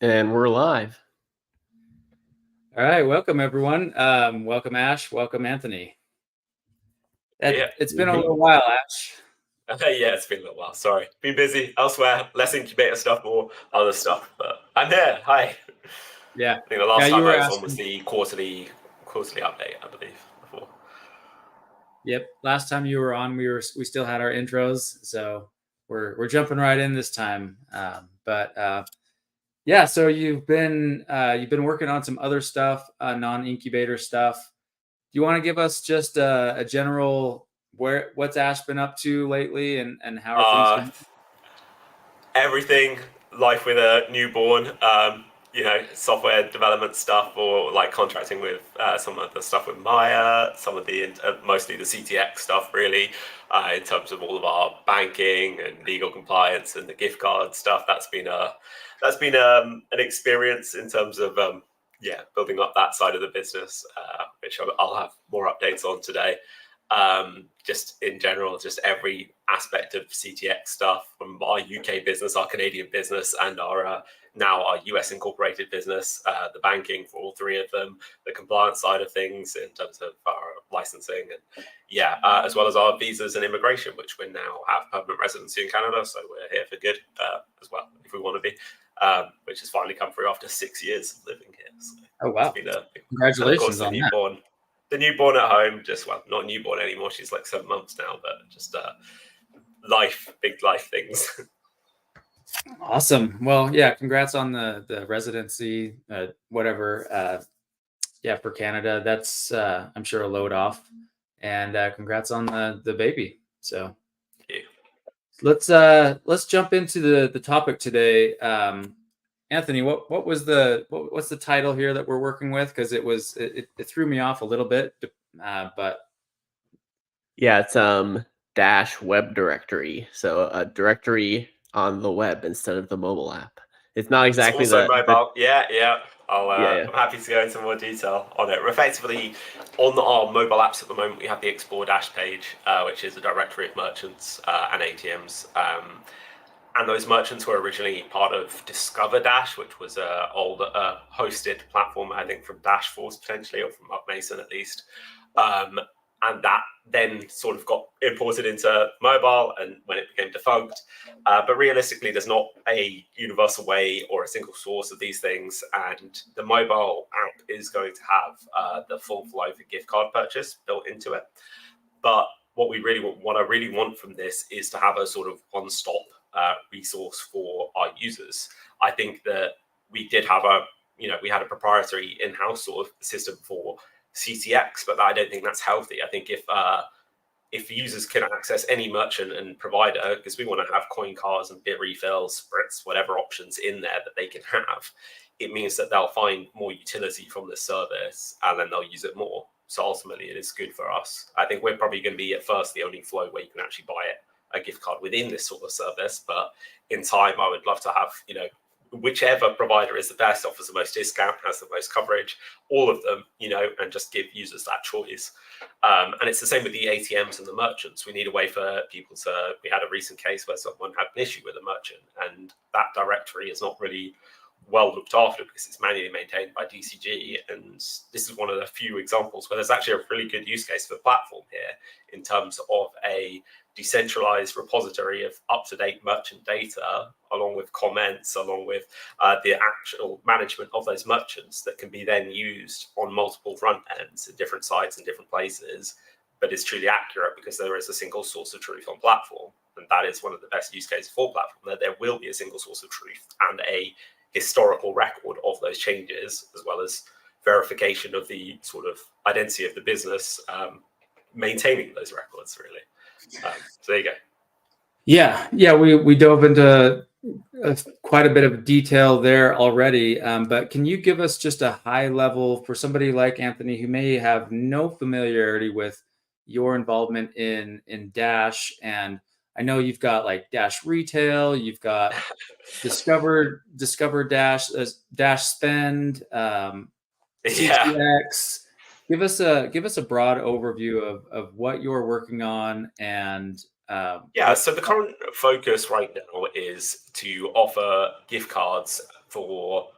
And we're live. All right, welcome everyone. Welcome Ash. Welcome Anthony. It's been a little while, Ash. Yeah, it's been a little while. Sorry, been busy elsewhere. Less incubator stuff, more other stuff. But I'm here. Hi. Yeah. I think the last you time were I was on asking. was the quarterly update, I believe. Before. Yep. Last time you were on, we still had our intros, so we're jumping right in this time. Yeah. So you've been working on some other stuff, non-incubator stuff. Do you want to give us just a general what's Ash been up to lately and how are things going? Everything, life with a newborn, software development stuff, or like contracting with some of the stuff with Maya, some of the mostly the CTX stuff, really, in terms of all of our banking and legal compliance and the gift card stuff. That's been an experience in terms of building up that side of the business, which I'll have more updates on today. Just in general, just every aspect of CTX stuff from our UK business, our Canadian business, and our now our US incorporated business, the banking for all three of them, the compliance side of things in terms of our licensing, and as well as our visas and immigration, which we now have permanent residency in Canada, so we're here for good as well if we want to be, which has finally come through after 6 years of living here. So oh wow! it's been Congratulations on that. The newborn at home, not newborn anymore. She's like 7 months now, but just big life things. Awesome. Well, yeah, congrats on the residency, whatever. For Canada, that's I'm sure a load off, and congrats on the baby. So let's jump into the topic today. Anthony, what's the title here that we're working with? Because it threw me off a little bit, but yeah, it's dash web directory, so a directory on the web instead of the mobile app. It's not exactly mobile. I'm happy to go into more detail on it. Effectively, on our mobile apps at the moment, we have the Explore Dash page, which is a directory of merchants and ATMs. And those merchants were originally part of Discover Dash, which was an old hosted platform, I think, from Dashforce potentially, or from Up Mason at least. And that then sort of got imported into mobile and when it became defunct. But realistically, there's not a universal way or a single source of these things. And the mobile app is going to have the full flow for gift card purchase built into it. But what I really want from this is to have a sort of one-stop resource for our users. I think that we did have we had a proprietary in-house sort of system for CTX, but I don't think that's healthy. I think if users can access any merchant and provider, because we want to have coin cards and bit refills, spritz, whatever options in there that they can have, it means that they'll find more utility from the service and then they'll use it more. So ultimately, it is good for us. I think we're probably going to be at first the only flow where you can actually buy a gift card within this sort of service. But in time, I would love to have, whichever provider is the best, offers the most discount, has the most coverage, all of them, and just give users that choice. And it's the same with the ATMs and the merchants. We need a way for people we had a recent case where someone had an issue with a merchant and that directory is not really well looked after because it's manually maintained by DCG. And this is one of the few examples where there's actually a really good use case for the platform here in terms of a decentralized repository of up-to-date merchant data, along with comments, along with the actual management of those merchants that can be then used on multiple front ends at different sites and different places, but is truly accurate because there is a single source of truth on platform. And that is one of the best use cases for platform, that there will be a single source of truth and a historical record of those changes, as well as verification of the sort of identity of the business, maintaining those records, really. So there you go. Yeah, we dove into quite a bit of detail there already, but can you give us just a high level for somebody like Anthony who may have no familiarity with your involvement in Dash? And I know you've got like Dash Retail, you've got Discover Dash, Dash Spend, CTX. Give us a broad overview of what you're working on and so the current focus right now is to offer gift cards for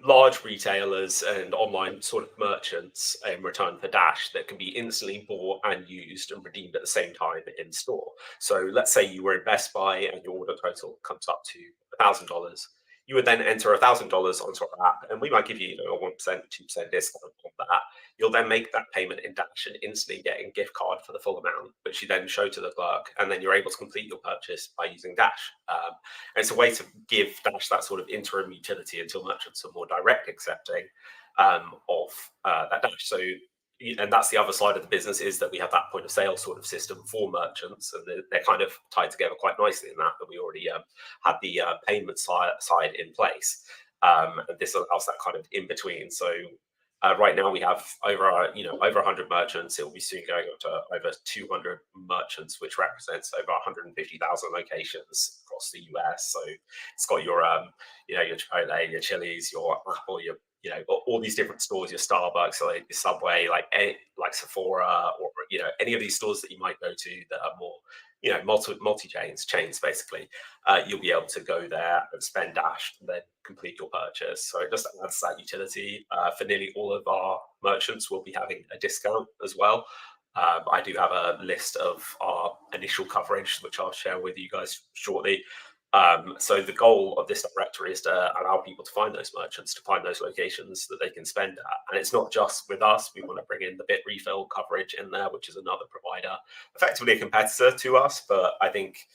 large retailers and online sort of merchants in return for Dash that can be instantly bought and used and redeemed at the same time in store. So let's say you were in Best Buy and your order total comes up to $1,000. You would then enter $1,000 onto our app, and we might give you, a 1%, 2% discount on that. You'll then make that payment in Dash and instantly get a gift card for the full amount, which you then show to the clerk, and then you're able to complete your purchase by using Dash. And it's a way to give Dash that sort of interim utility until merchants are more direct accepting of that Dash. So, and that's the other side of the business, is that we have that point of sale sort of system for merchants, and they're kind of tied together quite nicely in that we already had the payment side in place. And this allows that kind of in between. So right now we have over 100 merchants. It will be soon going up to over 200 merchants, which represents over 150,000 locations across the US. So it's got your your Chipotle, your Chili's, your Apple, your all these different stores, your Starbucks, like your Subway, like Sephora, or any of these stores that you might go to that are more multi chains basically. You'll be able to go there and spend Dash and then complete your purchase. So it just adds that utility. For nearly all of our merchants, we'll be having a discount as well. I do have a list of our initial coverage, which I'll share with you guys shortly. So the goal of this directory is to allow people to find those merchants, to find those locations that they can spend at. And it's not just with us. We want to bring in the Bit Refill coverage in there, which is another provider, effectively a competitor to us. But I think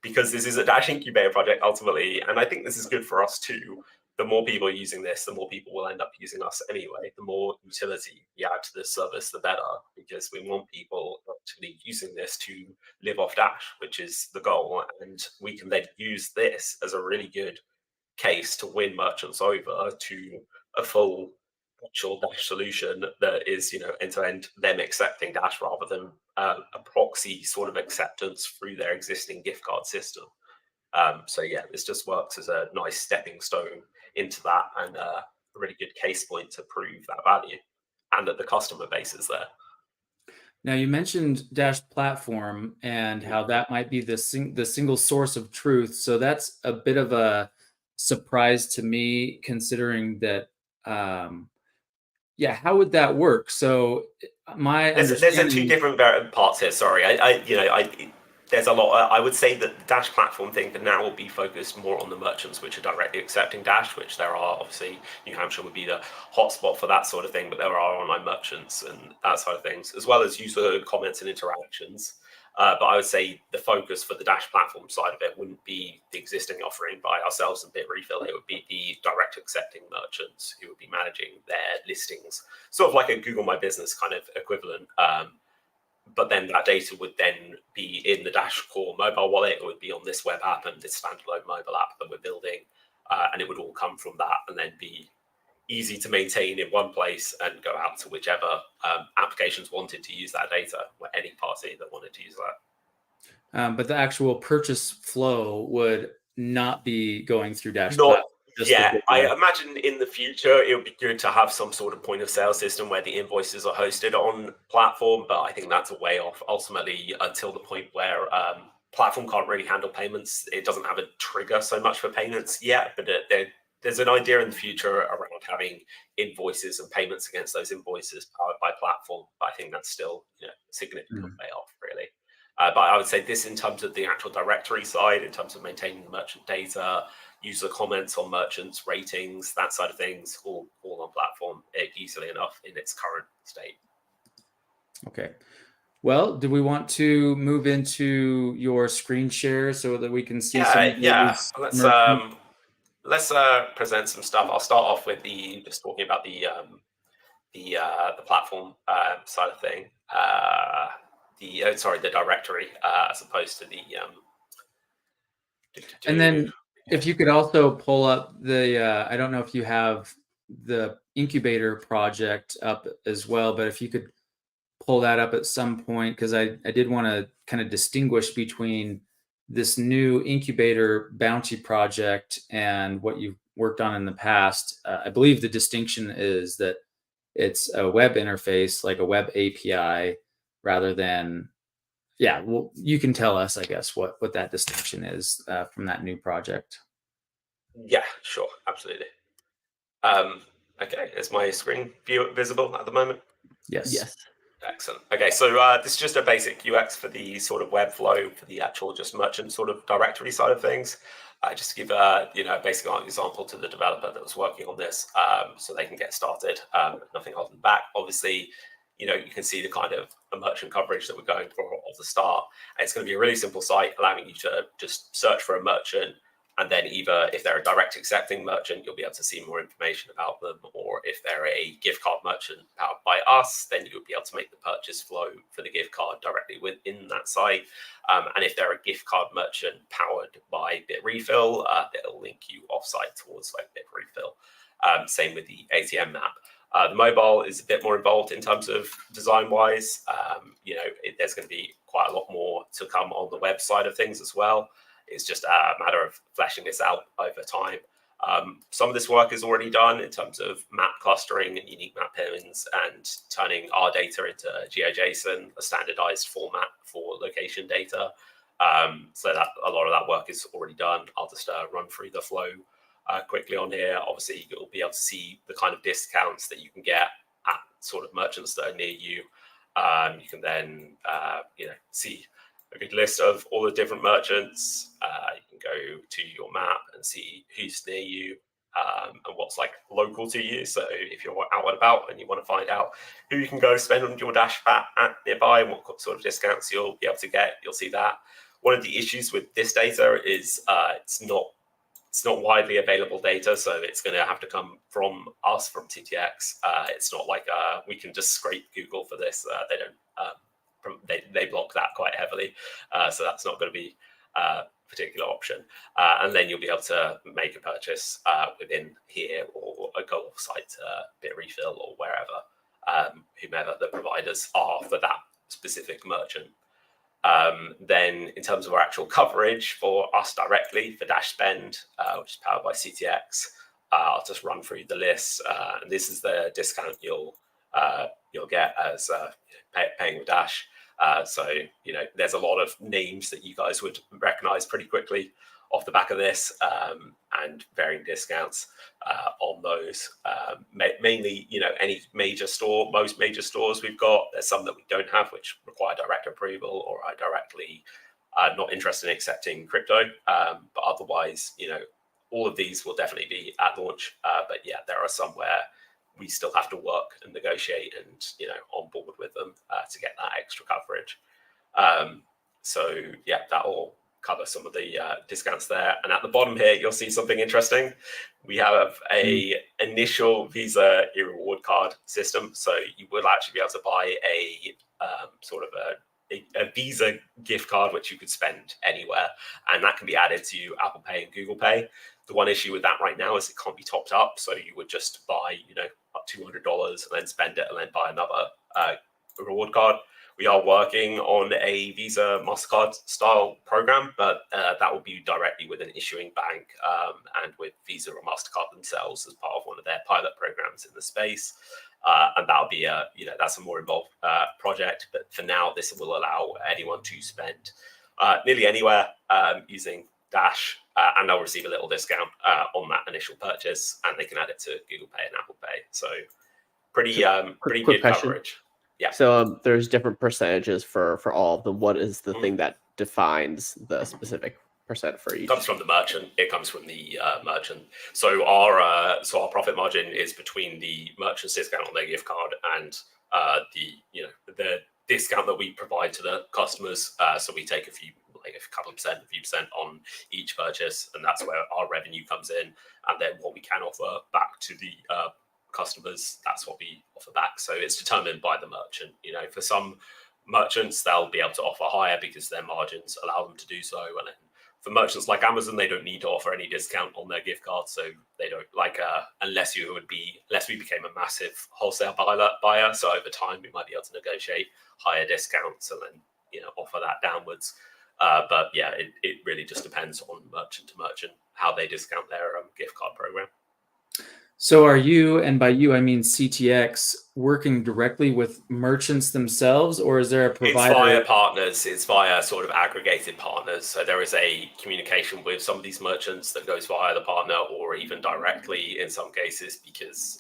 because this is a Dash Incubator project ultimately, and I think this is good for us too, the more people are using this, the more people will end up using us anyway. The more utility we add to this service, the better, because we want people actually using this to live off Dash, which is the goal. And we can then use this as a really good case to win merchants over to a full actual Dash solution that is, end-to-end, them accepting Dash rather than a proxy sort of acceptance through their existing gift card system. So yeah, this just works as a nice stepping stone into that, and a really good case point to prove that value and that the customer base is there. Now, you mentioned Dash platform and how that might be the single source of truth. So that's a bit of a surprise to me, considering that. How would that work? So there's two different parts here. Sorry, there's a lot. I would say that the Dash platform thing for now will be focused more on the merchants which are directly accepting Dash, which there are. Obviously, New Hampshire would be the hotspot for that sort of thing, but there are online merchants and that side of things, as well as user comments and interactions. But I would say the focus for the Dash platform side of it wouldn't be the existing offering by ourselves and Bit Refill. It would be the direct accepting merchants who would be managing their listings, sort of like a Google My Business kind of equivalent. But then that data would then be in the Dash core mobile wallet. It would be on this web app and this standalone mobile app that we're building. And it would all come from that and then be easy to maintain in one place and go out to whichever applications wanted to use that data, or any party that wanted to use that. But the actual purchase flow would not be going through Dash. I imagine in the future it would be good to have some sort of point of sale system where the invoices are hosted on platform, but I think that's a way off ultimately, until the point where platform can't really handle payments. It doesn't have a trigger so much for payments yet, but there's an idea in the future around having invoices and payments against those invoices powered by platform. But I think that's still a significant way off, really. But I would say this, in terms of the actual directory side, in terms of maintaining the merchant data, user comments on merchants, ratings, that side of things, all on platform easily enough in its current state. Okay. Well, do we want to move into your screen share so that we can see Let's present some stuff. I'll start off with just talking about the platform side of thing. The directory as opposed to the. And then, if you could also pull up the, I don't know if you have the Incubator project up as well, but if you could pull that up at some point, because I did want to kind of distinguish between this new Incubator bounty project and what you've worked on in the past. I believe the distinction is that it's a web interface, like a web API, rather than, well, you can tell us, I guess, what that distinction is from that new project. Yeah, sure, absolutely. Okay, is my screen view visible at the moment? Yes. Yes. Excellent. Okay, so this is just a basic UX for the sort of web flow for the actual just merchant sort of directory side of things. Just to give a a basic example to the developer that was working on this, so they can get started. Nothing holding back. Obviously, you can see the kind of merchant coverage that we're going for at the start. And it's going to be a really simple site allowing you to just search for a merchant, and then either if they're a direct accepting merchant, you'll be able to see more information about them, or if they're a gift card merchant powered by us, then you'll be able to make the purchase flow for the gift card directly within that site. And if they're a gift card merchant powered by Bitrefill, it'll link you offsite towards like Bitrefill. Same with the ATM map. The mobile is a bit more involved in terms of design-wise. There's going to be quite a lot more to come on the web side of things as well. It's just a matter of fleshing this out over time. Some of this work is already done in terms of map clustering and unique map pins and turning our data into GeoJSON, a standardized format for location data. So that a lot of that work is already done. I'll just run through the flow quickly on here. Obviously, you'll be able to see the kind of discounts that you can get at sort of merchants that are near you. You can then see a good list of all the different merchants. You can go to your map and see who's near you and what's like local to you. So if you're out and about and you want to find out who you can go spend on your dash at nearby and what sort of discounts you'll be able to get, you'll see that. One of the issues with this data is it's not widely available data, so it's going to have to come from us, from TTX. It's not like we can just scrape Google for this. They don't. They block that quite heavily, so that's not going to be a particular option. And then you'll be able to make a purchase within here, or go off site to Bitrefill or wherever, whomever the providers are for that specific merchant. Then in terms of our actual coverage for us directly for Dash Spend, which is powered by CTX, I'll just run through the list. And this is the discount you'll get as paying with Dash. So there's a lot of names that you guys would recognize pretty quickly off the back of this, and varying discounts on those. Mainly, any major store, most major stores we've got. There's some that we don't have, which require direct approval or are directly not interested in accepting crypto. But otherwise, all of these will definitely be at launch. But yeah, there are some where we still have to work and negotiate and on board with them to get that extra coverage. So yeah, that will cover some of the discounts there. And at the bottom here, you'll see something interesting. We have a initial Visa e-reward card system. So you will actually be able to buy a sort of a Visa gift card, which you could spend anywhere. And that can be added to Apple Pay and Google Pay. The one issue with that right now is it can't be topped up. So you would just buy, up $200 and then spend it and then buy another reward card. We are working on a Visa MasterCard style program, but that will be directly with an issuing bank and with Visa or MasterCard themselves as part of one of their pilot programs in the space. And that'll be that's a more involved project. But for now, this will allow anyone to spend nearly anywhere using Dash, and they'll receive a little discount on that initial purchase, and they can add it to Google Pay and Apple Pay. So pretty good coverage. Yeah. So there's different percentages for all of them. What is the thing that defines the specific percent for each? It comes from the merchant. It comes from the merchant. So our profit margin is between the merchant's discount on their gift card and the discount that we provide to the customers. So we take a few percent on each purchase, and that's where our revenue comes in. And then what we can offer back to the customers, that's what we offer back. So it's determined by the merchant. For some merchants, they'll be able to offer higher because their margins allow them to do so. And then for merchants like Amazon, they don't need to offer any discount on their gift card. So they don't unless we became a massive wholesale buyer. So over time, we might be able to negotiate higher discounts and then offer that downwards. But yeah, it really just depends on merchant to merchant how they discount their gift card program. So are you, and by you I mean CTX, working directly with merchants themselves, or is there a provider? It's via partners. It's via sort of aggregated partners. So there is a communication with some of these merchants that goes via the partner, or even directly in some cases, because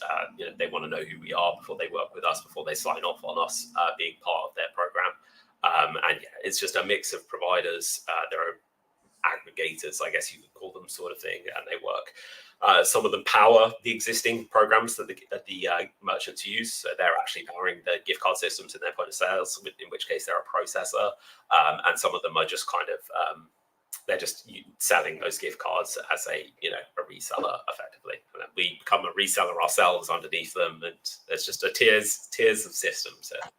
they want to know who we are before they work with us, before they sign off on us being part of their program. And yeah, it's just a mix of providers. There are aggregators, I guess you could call them, sort of thing, and they work. Some of them power the existing programs that the merchants use. So they're actually powering the gift card systems in their point of sales, in which case they're a processor. And some of them are just kind of they're just selling those gift cards as a reseller effectively. And then we become a reseller ourselves underneath them, and there's just a tiers of systems here.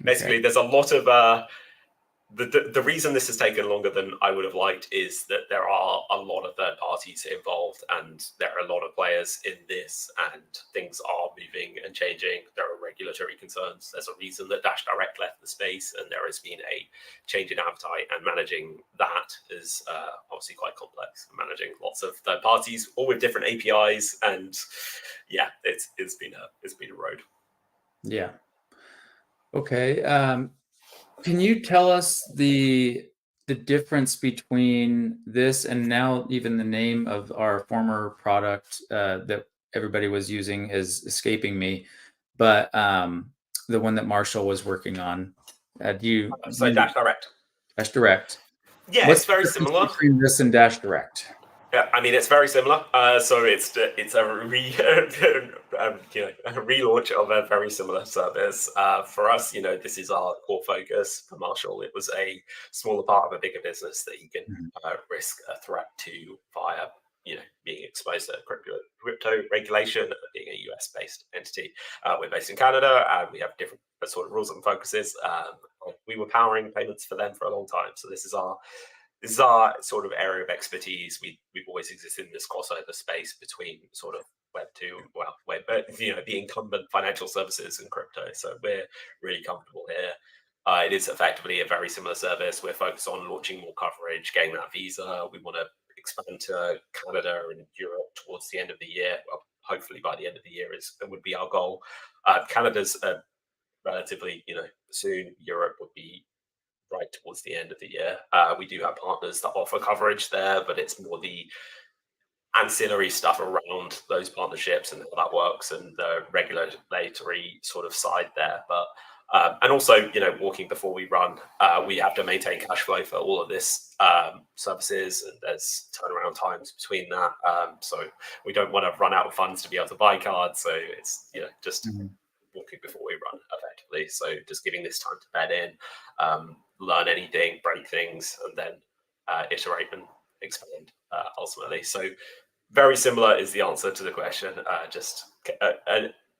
Basically, there's a lot of the reason this has taken longer than I would have liked is that there are a lot of third parties involved, and there are a lot of players in this, and things are moving and changing. There are regulatory concerns. There's a reason that Dash Direct left the space, and there has been a change in appetite, and managing that is obviously quite complex. Managing lots of third parties, all with different APIs, and yeah, it's been a road. Yeah. Okay. Can you tell us the difference between this and now even the name of our former product that everybody was using is escaping me, but the one that Marshall was working on? So Dash Direct. Dash Direct. Yeah, What's it's very the difference similar between this and Dash Direct? Yeah, I mean it's very similar. So it's a a relaunch of a very similar service. For us, this is our core focus. For Marshall, it was a smaller part of a bigger business that you can risk a threat to via being exposed to crypto regulation, being a US based entity. We're based in Canada, and we have different sort of rules and focuses. We were powering payments for them for a long time, so this is our sort of area of expertise. We've always existed in this crossover space between sort of the incumbent financial services and crypto. So we're really comfortable here. It is effectively a very similar service. We're focused on launching more coverage, getting that visa. We want to expand to Canada and Europe towards the end of the year. Well, hopefully by the end of the year would be our goal. Canada's relatively soon. Europe would be right towards the end of the year. We do have partners that offer coverage there, but it's more the ancillary stuff around those partnerships and how that works, and the regulatory sort of side there. But and also, walking before we run, we have to maintain cash flow for all of this services, and there's turnaround times between that. So we don't want to run out of funds to be able to buy cards. So it's just walking before we run effectively. So just giving this time to bed in, learn anything, break things, and then iterate and expand ultimately. So very similar is the answer to the question.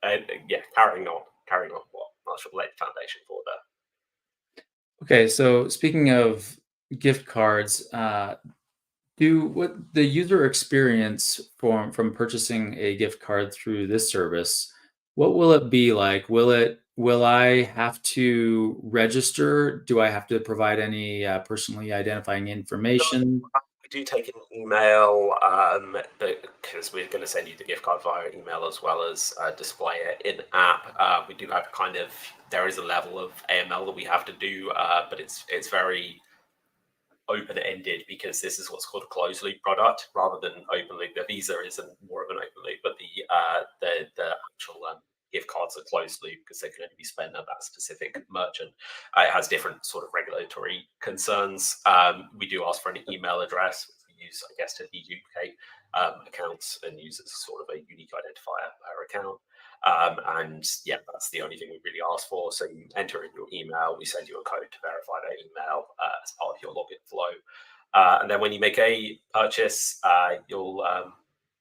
Carrying on what Marshall laid the foundation for there. Okay, so speaking of gift cards, what the user experience from purchasing a gift card through this service, what will it be like? Will I have to register? Do I have to provide any personally identifying information? We do take an email because we're going to send you the gift card via email as well as display it in app. We do have there is a level of AML that we have to do, but it's very open-ended because this is what's called a closed loop product rather than open loop. The Visa isn't more of an open loop, but the actual gift cards are closed loop because they can only be spent at that specific merchant. It has different sort of regulatory concerns. We do ask for an email address. We use, I guess, to deduplicate accounts and use it as sort of a unique identifier per account. And yeah, that's the only thing we really ask for. So you enter in your email, we send you a code to verify that email as part of your login flow. And then when you make a purchase, you'll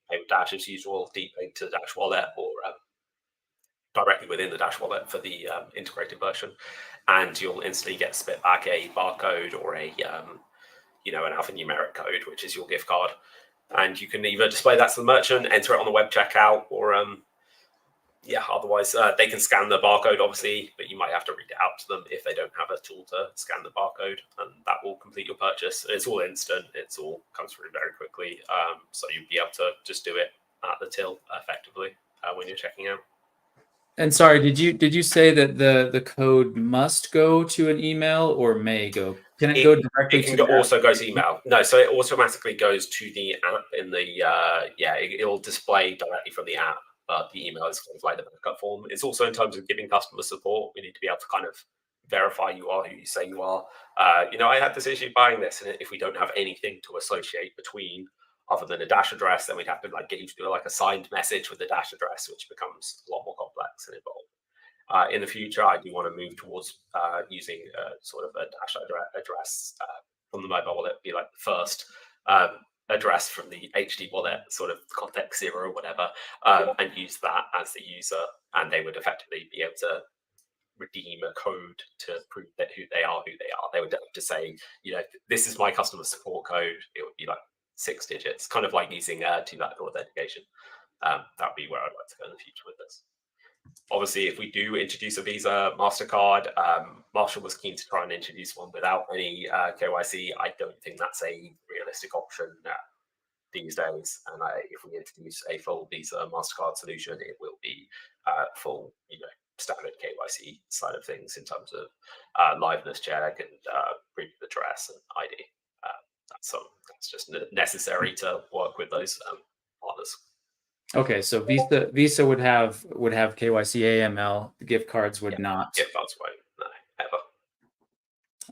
pay with Dash as usual, deeply to the Dash wallet or directly within the Dash wallet for the integrated version. And you'll instantly get spit back a barcode or an alphanumeric code, which is your gift card. And you can either display that to the merchant, enter it on the web checkout, or otherwise they can scan the barcode, obviously, but you might have to read it out to them if they don't have a tool to scan the barcode, and that will complete your purchase. It's all instant. It's all comes through very quickly. So you'll be able to just do it at the till effectively when you're checking out. And sorry, did you say that the code must go to an email or may go? Can it go directly to? It the can also go to email. No, so it automatically goes to the app in the it'll display directly from the app, but the email is kind of like the backup form. It's also in terms of giving customer support. We need to be able to kind of verify you are who you say you are. I had this issue buying this, and if we don't have anything to associate between other than a dash address, then we'd have to get you to do like a signed message with the dash address, which becomes a lot more complex and involved. In the future, I do want to move towards using sort of a dash address from the mobile wallet, be like the first address from the HD wallet, sort of context 0 or whatever, and use that as the user, and they would effectively be able to redeem a code to prove that who they are. They would have to say, this is my customer support code. It would be like 6 digits, kind of like using two-factor authentication. That would be where I'd like to go in the future with this. Obviously, if we do introduce a Visa, MasterCard, Marshall was keen to try and introduce one without any KYC. I don't think that's a realistic option these days. And if we introduce a full Visa, MasterCard solution, it will be full, standard KYC side of things in terms of liveness check and proof of address and ID. That's just necessary to work with those partners. Okay, so Visa would have KYC AML. The gift cards would not. Gift cards won't, no, ever.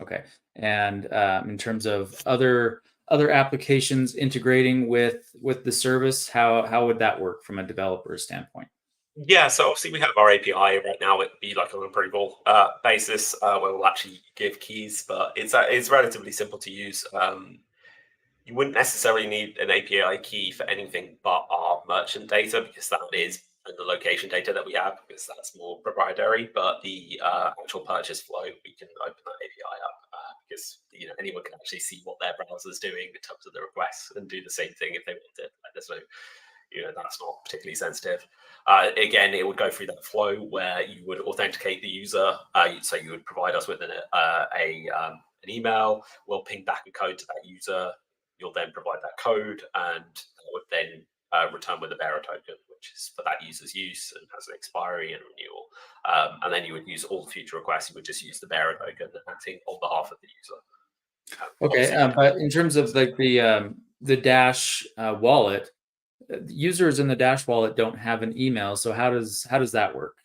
Okay, and in terms of other applications integrating with the service, how would that work from a developer standpoint? Yeah, so obviously we have our API right now. It'd be like on an approval basis where we'll actually give keys, but it's relatively simple to use. You wouldn't necessarily need an API key for anything but our merchant data, because that is the location data that we have, because that's more proprietary. But the actual purchase flow, we can open that API up because anyone can actually see what their browser is doing in terms of the requests and do the same thing if they wanted. There's no, that's not particularly sensitive. Again, it would go through that flow where you would authenticate the user. So you would provide us with an email. We'll ping back a code to that user. You'll then provide that code, and that would then return with a bearer token, which is for that user's use and has an expiry and renewal. And then you would use all future requests. You would just use the bearer token acting on behalf of the user. Okay, but in terms of like the Dash wallet, users in the Dash wallet don't have an email. So how does that work?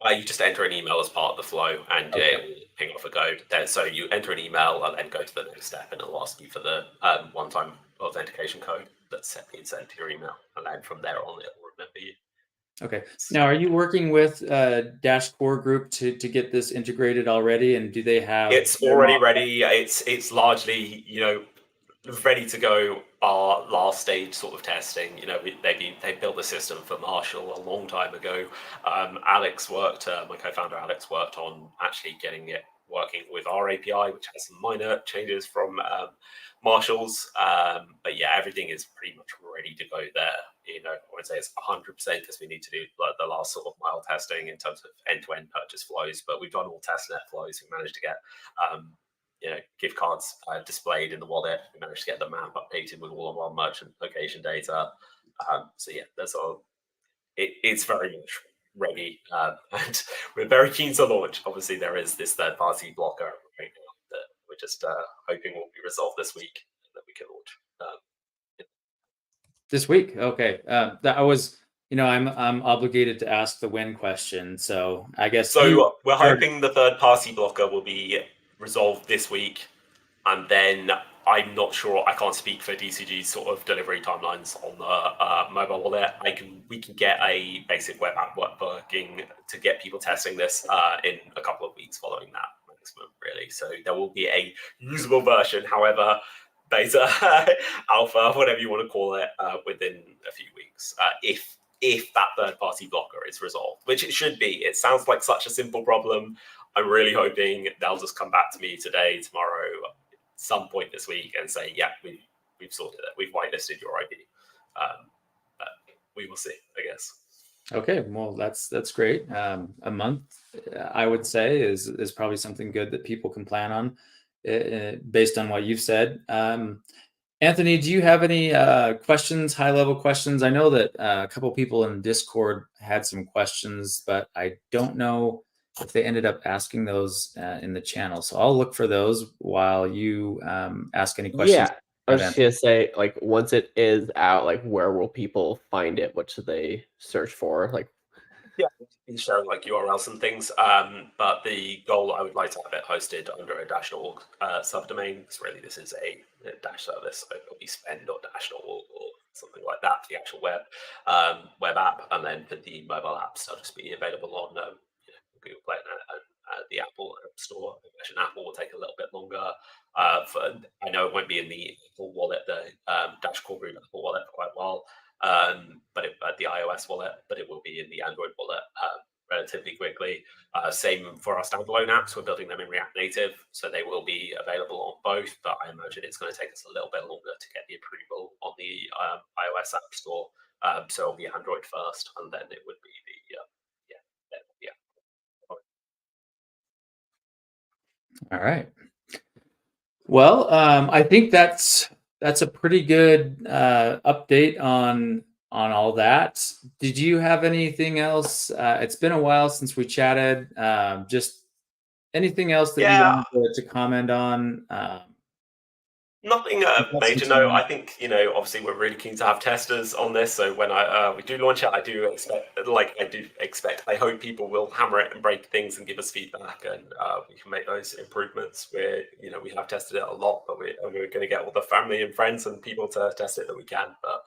You just enter an email as part of the flow, and it will ping off a code. So you enter an email and then go to the next step, and it'll ask you for the one-time authentication code that's being sent to your email, and then from there on, it will remember you. Okay. Now, are you working with Dash Core Group to get this integrated already? And do they have? It's already ready. It's largely ready to go. Our last stage sort of testing. They built the system for Marshall a long time ago. Alex worked, my co-founder Alex worked on actually getting it working with our API, which has some minor changes from Marshall's. But yeah, everything is pretty much ready to go there. I would say it's 100% because we need to do the last sort of mile testing in terms of end-to-end purchase flows. But we've done all testnet flows. We managed to get gift cards displayed in the wallet. We managed to get the map updated with all of our merchant location data. So yeah, it's very much ready, and we're very keen to launch. Obviously, there is this third-party blocker right now that we're just hoping will be resolved this week, and that we can launch. This week, okay. That I was, I'm obligated to ask the when question, so I guess. So we're hoping the third-party blocker will be resolved this week, and then I'm not sure. I can't speak for DCG's sort of delivery timelines on the mobile wallet. We can get a basic web app working to get people testing this in a couple of weeks following that maximum, really. So there will be a usable version, however, beta, alpha, whatever you want to call it, within a few weeks, if that third-party blocker is resolved, which it should be. It sounds like such a simple problem. I'm really hoping they'll just come back to me today, tomorrow, some point this week and say, yeah, we've sorted it. We've whitelisted your IP. But we will see, I guess. Okay, well, that's great. A month, I would say, is probably something good that people can plan on based on what you've said. Anthony, do you have any questions, high-level questions? I know that a couple people in Discord had some questions, but I don't know if they ended up asking those in the channel. So I'll look for those while you ask any questions. Yeah, I Right, was just gonna say, like, once it is out, like, where will people find it? What should they search for? Like, Yeah, be showing like URLs and things. But the goal, I would like to have it hosted under a Dash.org subdomain, because really this is a Dash service, so it'll be spend.dash.org or something like that for the actual web app, and then for the mobile apps, they'll just be available on Google Play and the Apple App Store. I imagine Apple will take a little bit longer. I know it won't be in the Apple Wallet, the Dash Core Group Apple Wallet for quite a while, but the iOS wallet, but it will be in the Android wallet relatively quickly. Same for our standalone apps. We're building them in React Native, so they will be available on both. But I imagine it's going to take us a little bit longer to get the approval on the iOS App Store. So it'll be Android first, and then it would be the. All right. Well, I think that's a pretty good update on all that. Did you have anything else? It's been a while since we chatted. Just anything else that you Yeah, wanted to comment on? nothing We've got some major. No, time. I think obviously we're really keen to have testers on this. So when we do launch it, I do expect. I hope people will hammer it and break things and give us feedback, and we can make those improvements. We have tested it a lot, but we're going to get all the family and friends and people to test it that we can. But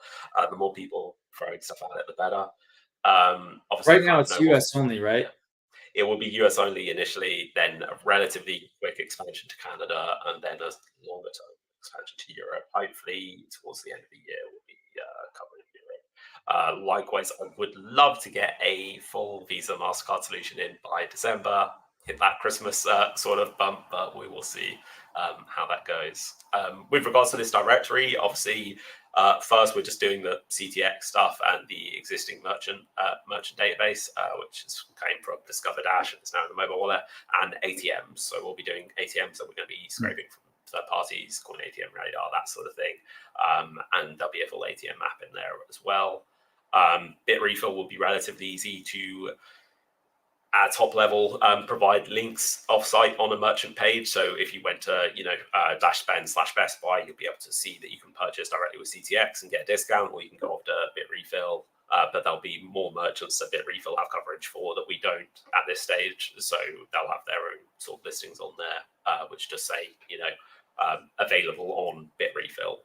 the more people throwing stuff at it, the better. Obviously, Right we now, kind of it's know what. US only, right? It will be US only initially, then a relatively quick expansion to Canada, and then a longer term expansion to Europe. Hopefully, towards the end of the year, we'll be covering Europe. Likewise, I would love to get a full Visa MasterCard solution in by December, hit that Christmas sort of bump, but we will see how that goes. With regards to this directory, obviously, first, we're just doing the CTX stuff and the existing merchant database, which came from Discover Dash and is now in the mobile wallet, and ATMs. So we'll be doing ATMs that we're going to be scraping from third parties, calling ATM Radar, that sort of thing. And there'll be a full ATM map in there as well. Bitrefill will be relatively easy to at top level provide links offsite on a merchant page. So if you went to dash spend / Best Buy, you'll be able to see that you can purchase directly with CTX and get a discount, or you can go off to Bitrefill. But there'll be more merchants that Bitrefill have coverage for that we don't at this stage. So they'll have their own sort of listings on there, which just say available on Bitrefill.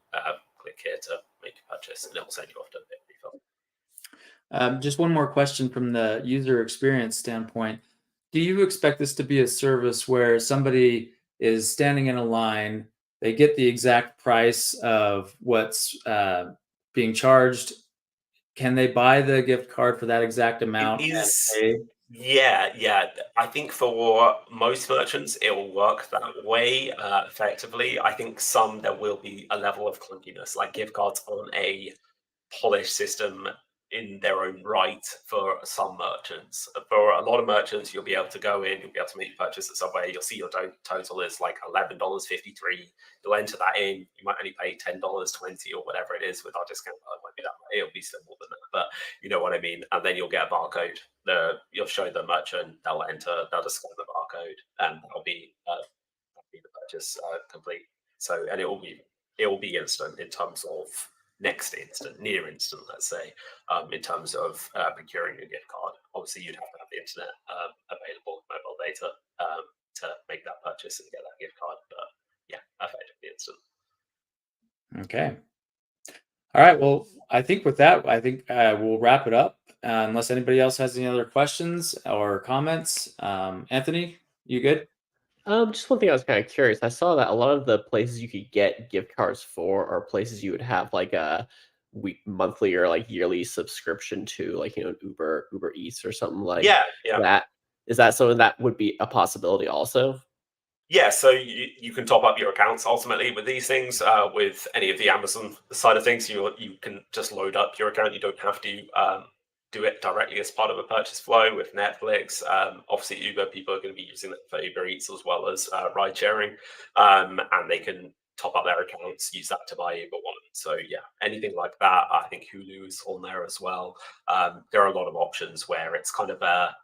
Click here to make a purchase, and it will send you off to Bitrefill. Just one more question from the user experience standpoint. Do you expect this to be a service where somebody is standing in a line, they get the exact price of what's being charged? Can they buy the gift card for that exact amount It and is, pay? yeah. I think for most merchants, it will work that way effectively. I think some there will be a level of clunkiness, like gift cards on a polished system in their own right for some merchants. For a lot of merchants, you'll be able to go in, you'll be able to make a purchase at Subway, you'll see your total is like $11.53. You'll enter that in, you might only pay $10.20 or whatever it is with our discount. It won't be that much, it'll be still more than that, but you know what I mean. And then you'll get a barcode. You'll show the merchant, they'll just scan the barcode, and that'll be the purchase complete. So, and it will be instant in terms of near instant, let's say, in terms of procuring a gift card. Obviously, you'd have to have the internet available, mobile data, to make that purchase and get that gift card. But yeah, effectively instant. Okay. All right. Well, I think with that, we'll wrap it up. Unless anybody else has any other questions or comments. Anthony, you good? just one thing I was kind of curious. I saw that a lot of the places you could get gift cards for are places you would have like a monthly or like yearly subscription to, like Uber Eats or something like Yeah. that. Is that something that would be a possibility also? Yeah, so you can top up your accounts ultimately with these things. With any of the Amazon side of things, you can just load up your account. You don't have to do it directly as part of a purchase flow. With Netflix, obviously Uber, people are going to be using it for Uber Eats as well as ride sharing, and they can top up their accounts, use that to buy Uber One. So yeah, anything like that. I think Hulu is on there as well. There are a lot of options where it's kind of a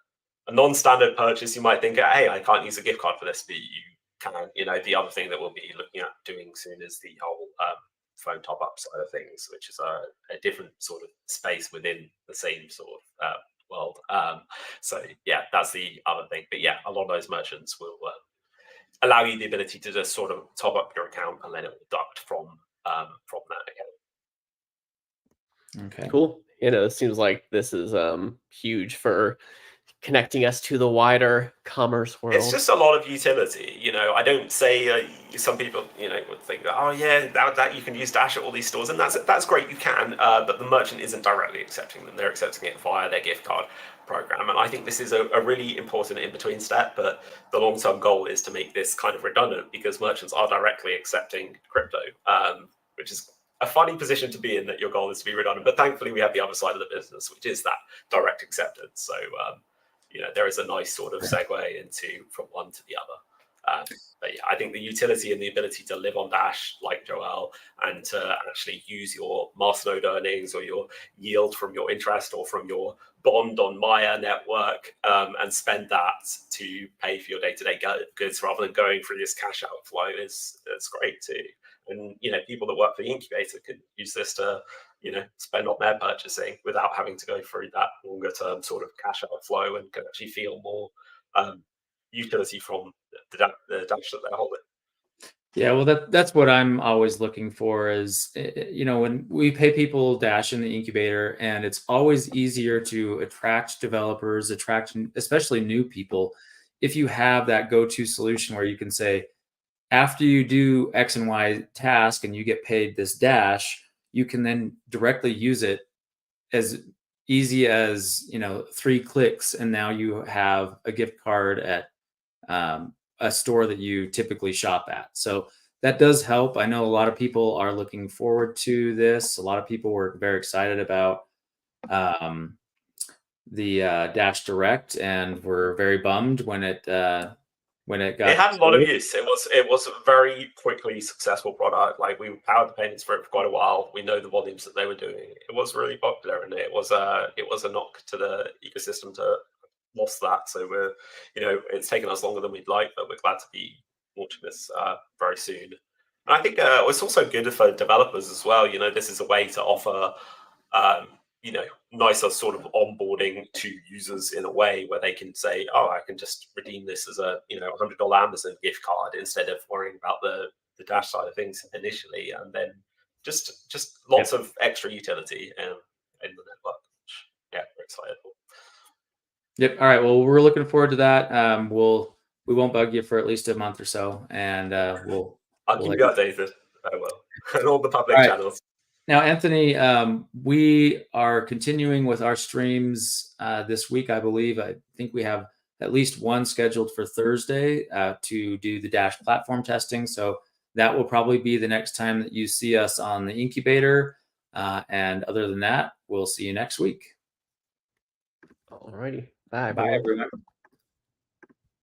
non-standard purchase. You might think, hey, I can't use a gift card for this, but you can. The other thing that we'll be looking at doing soon is the whole phone top-up side of things, which is a different sort of space within the same sort of world. So yeah, that's the other thing. But yeah, a lot of those merchants will allow you the ability to just sort of top up your account and then it will deduct from that account. Okay. Cool. It seems like this is huge for connecting us to the wider commerce world. It's just a lot of utility. I don't say some people, would think, oh yeah, that you can use Dash at all these stores, and that's great, you can, but the merchant isn't directly accepting them. They're accepting it via their gift card program, and I think this is a really important in-between step. But the long-term goal is to make this kind of redundant because merchants are directly accepting crypto, which is a funny position to be in, that your goal is to be redundant. But thankfully, we have the other side of the business, which is that direct acceptance. So there is a nice sort of segue into from one to the other. But yeah, I think the utility and the ability to live on Dash, like Joel, and to actually use your Masternode earnings or your yield from your interest or from your bond on Maya network, and spend that to pay for your day-to-day goods rather than going through this cash outflow is great too. And people that work for the Incubator can use this to spend on their purchasing without having to go through that longer term sort of cash outflow, and can actually feel more utility from the Dash that they're holding. Yeah, well, that's what I'm always looking for is, when we pay people Dash in the Incubator, and it's always easier to attract developers, especially new people, if you have that go-to solution where you can say, after you do X and Y task and you get paid this Dash, you can then directly use it as easy as 3 clicks, and now you have a gift card at a store that you typically shop at. So that does help. I know a lot of people are looking forward to this. A lot of people were very excited about the Dash Direct, and were very bummed when it got. It had a lot of use. It was a very quickly successful product. Like, we powered the payments for it for quite a while. We know the volumes that they were doing. It was really popular, and it was a knock to the ecosystem to lost that. So we're, it's taken us longer than we'd like, but we're glad to be launching this very soon. And I think it's also good for developers as well. This is a way to offer nicer sort of onboarding to users in a way where they can say, oh, I can just redeem this as a $100 Amazon gift card instead of worrying about the Dash side of things initially, and then just lots of extra utility in the network. Yeah, we're excited for. Yep. All right. Well, we're looking forward to that. We won't bug you for at least a month or so, and I'll keep you updated. I will. And all the public channels. Now, Anthony, we are continuing with our streams this week, I believe. I think we have at least one scheduled for Thursday to do the Dash platform testing. So that will probably be the next time that you see us on the Incubator. And other than that, we'll see you next week. Alrighty. Bye, everyone.